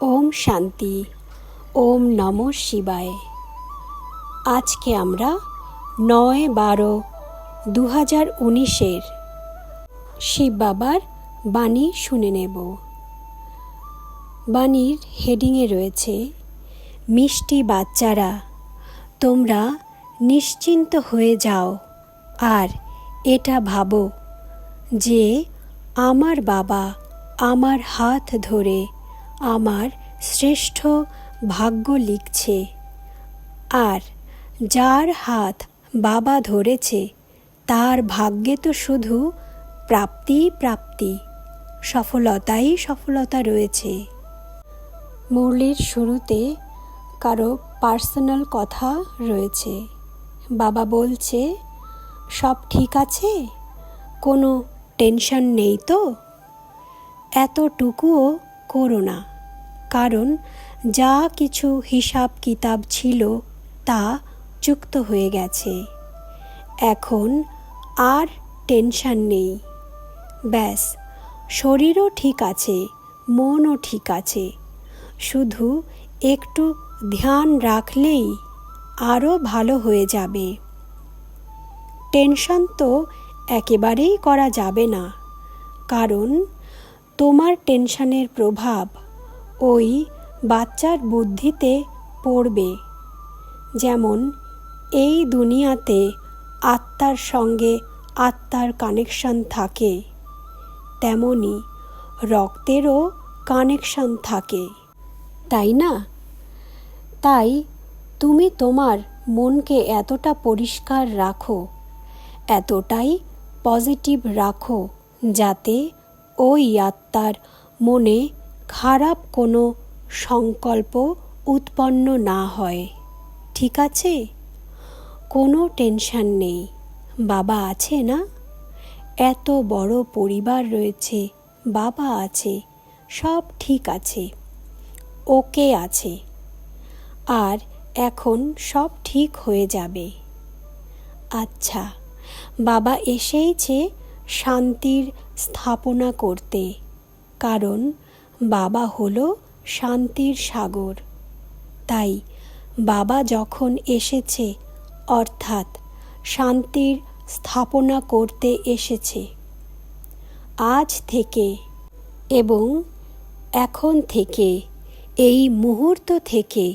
ওম শান্তি। ওম নমঃ শিবায়। আজকে আমরা 9/12/2019 শিব বাবার বাণী শুনে নেব। বাণীর হেডিংয়ে রয়েছে, মিষ্টি বাচ্চারা, তোমরা নিশ্চিন্ত হয়ে যাও আর এটা ভাবো যে আমার বাবা আমার হাত ধরে আমার শ্রেষ্ঠ ভাগ্য লিখছে, আর যার হাত বাবা ধরেছে তার ভাগ্যে তো শুধু প্রাপ্তি, সফলতাই সফলতা রয়েছে। মুরলির শুরুতে কারো পার্সোনাল কথা রয়েছে। বাবা বলছে, সব ঠিক আছে, কোনো টেনশন নেই তো? এতটুকুও করো না, কারণ যা কিছু হিসাব কিতাব ছিল তা চুক্ত হয়ে গেছে। এখন আর টেনশন নেই। ব্যাস, শরীরও ঠিক আছে, মনও ঠিক আছে, শুধু একটু ধ্যান রাখলেই আরও ভালো হয়ে যাবে। টেনশন তো একেবারেই করা যাবে না, কারণ তোমার টেনশনের প্রভাব ওই বাচ্চার বুদ্ধিতে পড়বে। যেমন এই দুনিয়াতে আত্মার সঙ্গে আত্মার কানেকশন থাকে, তেমনি রক্তেরও কানেকশন থাকে, তাই না? তাই তুমি তোমার মনকে এতটা পরিষ্কার রাখো, এতটাই পজিটিভ রাখো, যাতে ওই আত্মার মনে খারাপ কোনো সংকল্প উৎপন্ন না হয়। ঠিক আছে? কোনো টেনশন নেই, বাবা আছে না? এত বড় পরিবার রয়েছে, বাবা আছে, সব ঠিক আছে, ওকে আছে, আর এখন সব ঠিক হয়ে যাবে। আচ্ছা, বাবা এসেইছে শান্তির স্থাপনা করতে, কারণ বাবা হলো শান্তির সাগর। তাই বাবা যখন এসেছে, অর্থাৎ শান্তির স্থাপনা করতে এসেছে। আজ থেকে এবং এখন থেকে, এই মুহূর্ত থেকে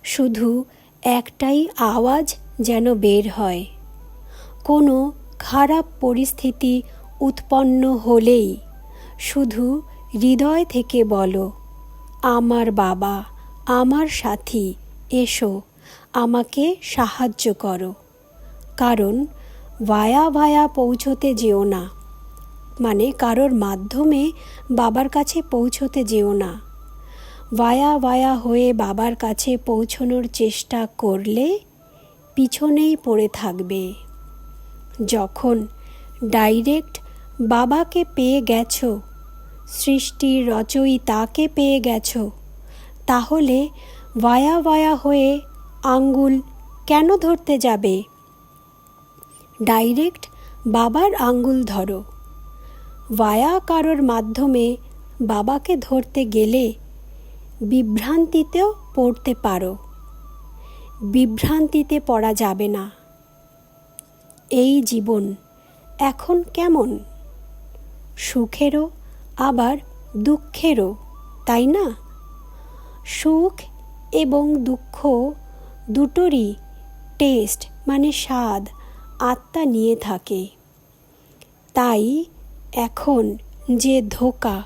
শুধু একটাই আওয়াজ যেন বের হয়। কোনো খারাপ পরিস্থিতি উৎপন্ন হলেই শুধু হৃদয় থেকে বলো, আমার বাবা, আমার সাথী, এসো, আমাকে সাহায্য করো। কারণ ভায়া পৌঁছতে যেও না, মানে কারোর মাধ্যমে বাবার কাছে পৌঁছতে যেও না। ভায়া হয়ে বাবার কাছে পৌঁছনোর চেষ্টা করলে পিছনেই পড়ে থাকবে। যখন ডাইরেক্ট বাবাকে পেয়ে গেছো, সৃষ্টির রচয়িতাকে পেয়ে গেছো, তাহলে ভায়া হয়ে আঙ্গুল কেন ধরতে যাবে? ডাইরেক্ট বাবার আঙ্গুল ধরো। ভায়া কারোর মাধ্যমে বাবাকে ধরতে গেলে বিভ্রান্তিতেও পড়তে পারো। বিভ্রান্তিতে পড়া যাবে না। এই জীবন এখন কেমন? সুখেরও আবার দুঃখেরও, তাই না? সুখ এবং দুঃখ দুটোরই টেস্ট, মানে স্বাদ, আত্মা নিয়ে থাকে। তাই এখন যে ধোঁকা,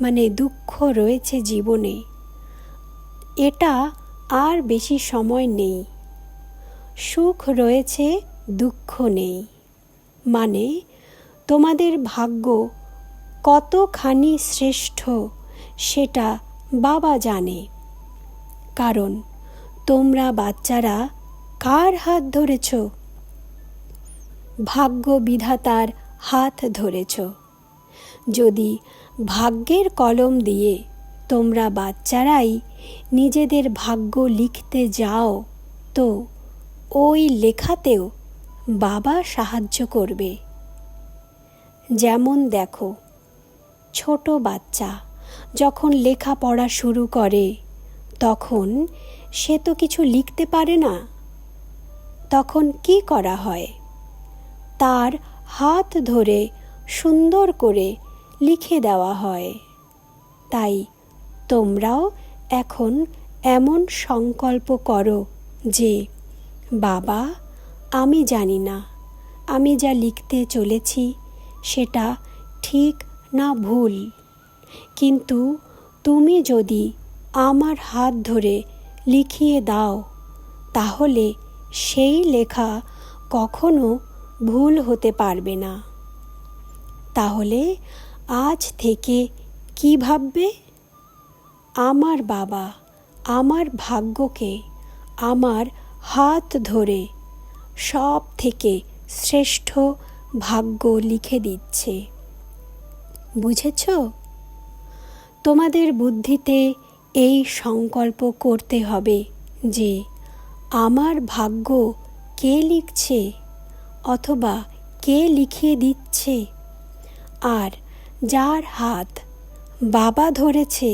মানে দুঃখ রয়েছে জীবনে, এটা আর বেশি সময় নেই। সুখ রয়েছে, দুঃখ নেই। মানে তোমাদের ভাগ্য কতখানি শ্রেষ্ঠ সেটা বাবা জানে, কারণ তোমরা বাচ্চারা কার হাত ধরেছ? ভাগ্য বিধাতার হাত ধরেছ। যদি ভাগ্যের কলম দিয়ে তোমরা বাচ্চারাই নিজেদের ভাগ্য লিখতে যাও, তো ওই লেখাতেও বাবা সাহায্য করবে। যেমন দেখো, ছোট বাচ্চা যখন লেখাপড়া শুরু করে তখন সে তো কিছু লিখতে পারে না। তখন কি করা হয়? তার হাত ধরে সুন্দর করে লিখে দেওয়া হয়। তাই তোমরাও এখন এমন সংকল্প করো যে, বাবা, আমি জানি না আমি যা লিখতে চলেছি সেটা ঠিক না ভুল, কিন্তু তুমি যদি আমার হাত ধরে লিখিয়ে দাও তাহলে সেই লেখা কখনো ভুল হতে পারবে না। তাহলে আজ থেকে কি ভাববে? আমার বাবা আমার ভাগ্যকে আমার হাত ধরে সব থেকে শ্রেষ্ঠ ভাগ্য লিখে দিচ্ছে। বুঝেছ? তোমাদের বুদ্ধিতে এই সংকল্প করতে হবে যে আমার ভাগ্য কে লিখছে অথবা কে লিখিয়ে দিচ্ছে। আর যার হাত বাবা ধরেছে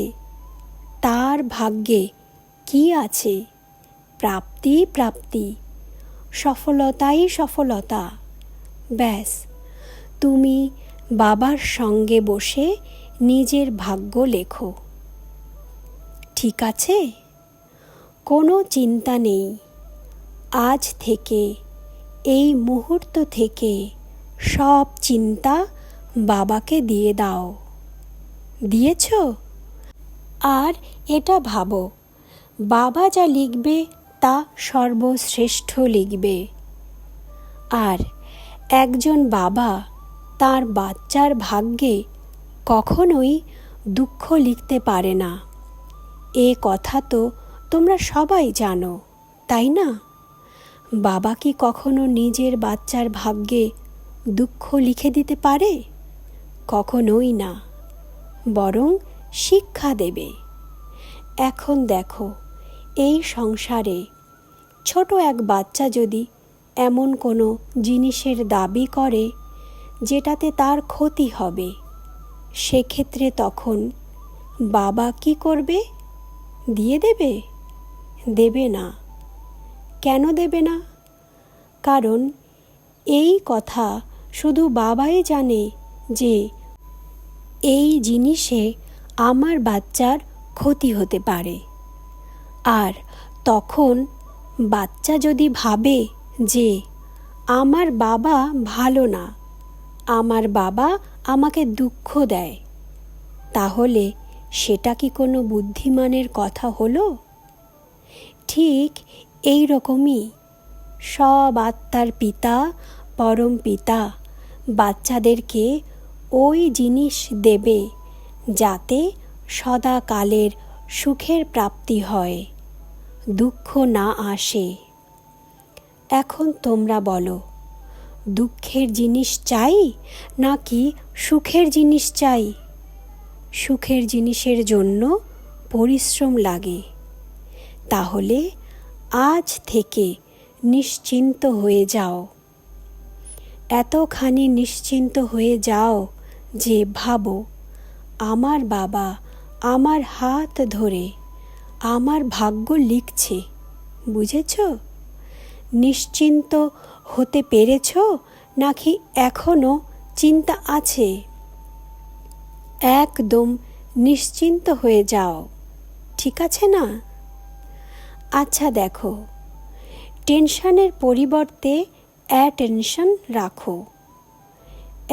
তার ভাগ্যে কি আছে? প্রাপ্তি প্রাপ্তি, সফলতাই সফলতা। ব্যাস, তুমি বাবার সঙ্গে বসে নিজের ভাগ্য লেখো। ঠিক আছে? কোনো চিন্তা নেই। আজ থেকে, এই মুহূর্ত থেকে সব চিন্তা বাবাকে দিয়ে দাও। দিয়েছ? আর এটা ভাবো, বাবা যা লিখবে তা সর্বশ্রেষ্ঠ লিখবে। আর একজন বাবা তার বাচ্চার ভাগ্যে কখনোই দুঃখ লিখতে পারে না। এ কথা তো তোমরা সবাই জানো, তাই না? বাবা কি কখনো নিজের বাচ্চার ভাগ্যে দুঃখ লিখে দিতে পারে? কখনোই না, বরং শিক্ষা দেবে। এখন দেখো, এই সংসারে ছোট এক বাচ্চা যদি এমন কোনো জিনিসের দাবি করে যেটাতে তার ক্ষতি হবে, সেক্ষেত্রে তখন বাবা কি করবে? দিয়ে দেবে? দেবে না। কেন দেবে না? কারণ এই কথা শুধু বাবাই জানে যে এই জিনিসে আমার বাচ্চার ক্ষতি হতে পারে। আর তখন বাচ্চা যদি ভাবে যে আমার বাবা ভালো না, আমার বাবা আমাকে দুঃখ দেয়, তাহলে সেটা কি কোনো বুদ্ধিমানের কথা হলো? ঠিক এই রকমই সব আত্মার পিতা পরম পিতা বাচ্চাদেরকে ওই জিনিস দেবে যাতে সদাকালের সুখের প্রাপ্তি হয়, দুঃখ না আসে। এখন তোমরা বলো, দুঃখের জিনিস চাই নাকি সুখের জিনিস চাই? সুখের জিনিসের জন্য পরিশ্রম লাগে। তাহলে আজ থেকে নিশ্চিন্ত হয়ে যাও। এতখানি নিশ্চিন্ত হয়ে যাও যে ভাবো, আমার বাবা আমার হাত ধরে আমার ভাগ্য লিখছে। বুঝেছ? নিশ্চিন্ত হতে পেরেছ নাকি এখনো চিন্তা আছে? একদম নিশ্চিন্ত হয়ে যাও, ঠিক আছে না? আচ্ছা দেখো, টেনশনের পরিবর্তে অ্যাটেনশন রাখো।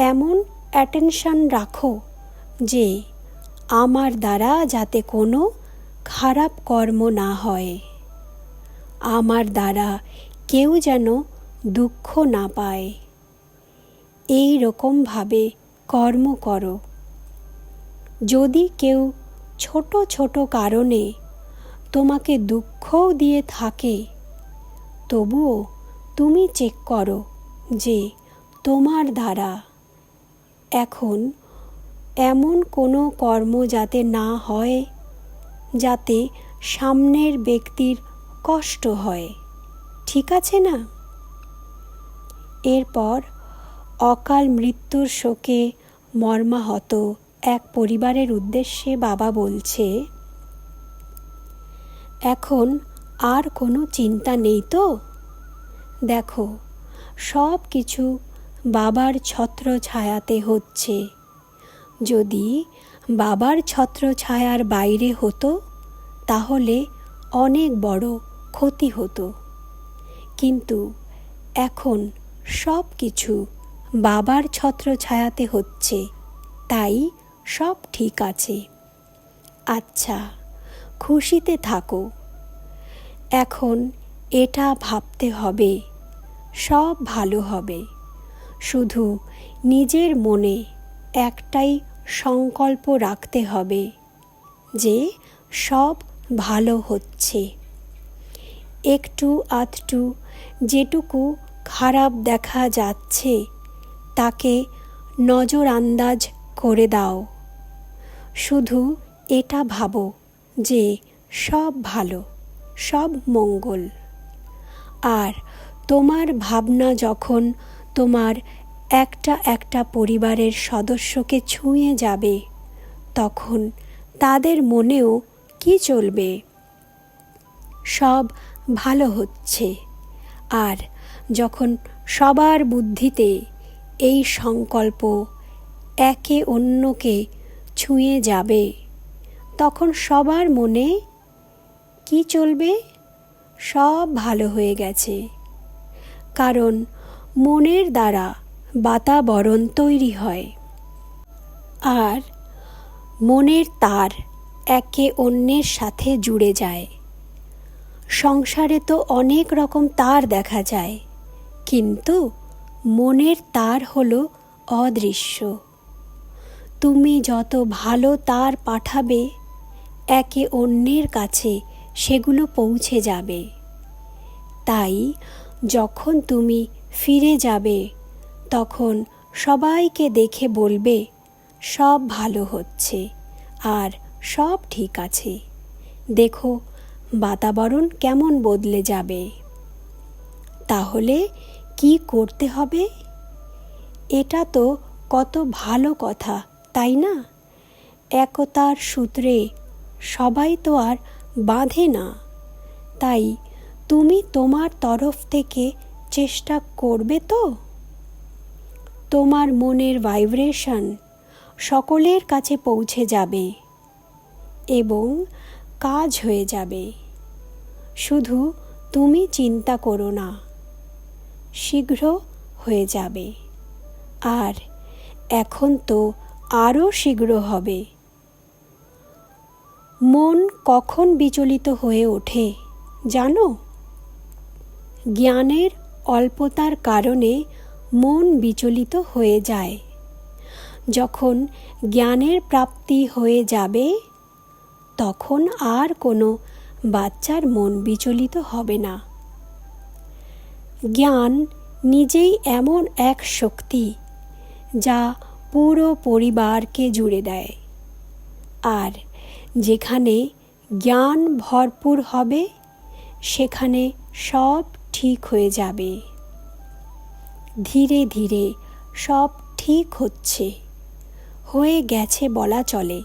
এমন অ্যাটেনশন রাখো যে আমার দ্বারা যাতে কোনো খারাপ কর্ম না হয়, আমার দ্বারা কেউ যেন দুঃখ না পায়। এই রকমভাবে কর্ম করো। যদি কেউ ছোট ছোট কারণে তোমাকে দুঃখও দিয়ে থাকে, তবুও তুমি চেক করো যে তোমার দ্বারা এখন এমন কোনো কর্ম যাতে না হয় যাতে সামনের ব্যক্তির কষ্ট হয়। ঠিক আছে না? এরপর অকাল মৃত্যুর শোকে মর্মাহত এক পরিবারের উদ্দেশ্যে বাবা বলছে, এখন আর কোনো চিন্তা নেই তো? দেখো, সব কিছু বাবার ছত্র ছায়াতে হচ্ছে। যদি বাবার ছত্র ছায়ার বাইরে হতো তাহলে অনেক বড় ক্ষতি হতো। কিন্তু এখন সব কিছু বাবার ছত্র ছায়াতে হচ্ছে, তাই সব ঠিক আছে। আচ্ছা, খুশিতে থাকো। এখন এটা ভাবতে হবে, সব ভালো হবে। শুধু নিজের মনে একটাই সংকল্প রাখতে হবে যে সব ভালো হচ্ছে। একটু আধটু যেটুকু খারাপ দেখা যাচ্ছে তাকে নজরআন্দাজ করে দাও। শুধু এটা ভাবো যে সব ভালো, সব মঙ্গল। আর তোমার ভাবনা যখন তোমার একটা একটা পরিবারের সদস্যকে ছুঁয়ে যাবে, তখন তাদের মনেও কি চলবে? সব ভালো হচ্ছে। আর যখন সবার বুদ্ধিতে এই সংকল্প একে অন্যকে ছুঁয়ে যাবে, তখন সবার মনে কি চলবে? সব ভালো হয়ে গেছে। কারণ মনের দ্বারা বাতাবরণ তৈরি হয়, আর মনের তার একে অন্যের সাথে জুড়ে যায়। সংসারে তো অনেক রকম তার দেখা যায়, কিন্তু মনের তার হলো অদৃশ্য। তুমি যত ভালো তার পাঠাবে, একে অন্যের কাছে সেগুলো পৌঁছে যাবে। তাই যখন তুমি ফিরে যাবে, তখন সবাইকে দেখে বলবে সব ভালো হচ্ছে আর সব ঠিক আছে। দেখো বাতাবরণ কেমন বদলে যাবে। তাহলে কি করতে হবে? এটা তো কত ভালো কথা, তাই না? একতার সূত্রে সবাই তো আর বাঁধে না। তাই তুমি তোমার তরফ থেকে চেষ্টা করবে তো? তোমার মনের ভাইব্রেশন সকলের কাছে পৌঁছে যাবে এবং কাজ হয়ে যাবে। শুধু তুমি চিন্তা করো না, শীঘ্র হয়ে যাবে। আর এখন তো আরও শীঘ্র হবে। মন কখন বিচলিত হয়ে ওঠে জানো? জ্ঞানের অল্পতার কারণে মন বিচলিত হয়ে যায়। যখন জ্ঞানের প্রাপ্তি হয়ে যাবে, তখন আর কোনো বাচ্চার মন বিচলিত হবে না। জ্ঞান নিজেই এমন এক শক্তি যা পুরো পরিবারকে জুড়ে দেয়। আর যেখানে জ্ঞান ভরপুর হবে, সেখানে সব ঠিক হয়ে যাবে। ধীরে ধীরে সব ঠিক হচ্ছে, হয়ে গেছে বলা চলে।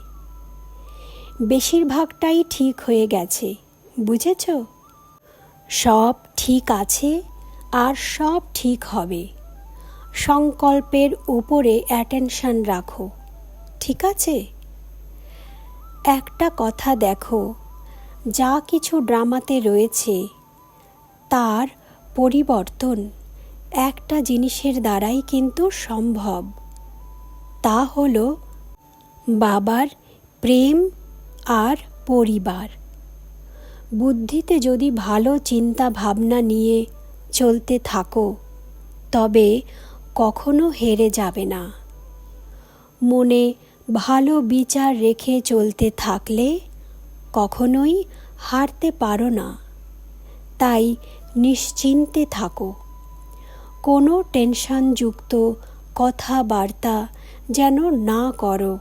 বেশিরভাগটাই ঠিক হয়ে গেছে, বুঝেছ? সব ঠিক আছে আর সব ঠিক হবে। সংকল্পের উপরে অ্যাটেনশন রাখো, ঠিক আছে? একটা কথা দেখো, যা কিছু ড্রামাতে রয়েছে তার পরিবর্তন একটা জিনিসের দ্বারাই কিন্তু সম্ভব। তা হলো বাবার প্রেম আর পরিবার। বুদ্ধিতে যদি ভালো চিন্তা ভাবনা নিয়ে চলতে থাকো, তবে কখনো হেরে যাবে না। মনে ভালো বিচার রেখে চলতে থাকলে কখনোই হারতে পারো না। তাই নিশ্চিন্তে থাকো। কোনো টেনশনযুক্ত কথাবার্তা যেন না করো।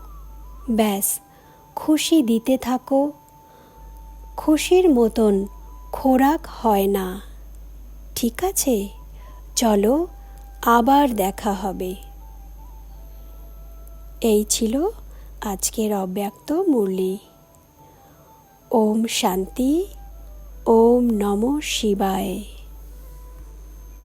ব্যাস খুশি দিতে থাকো। খুশির মতন খোরাক হয় না, ঠিক আছে? চলো আবার দেখা হবে। এই ছিল আজকের অব্যক্ত মুরলি। ওম শান্তি। ওম নমঃ শিবায়।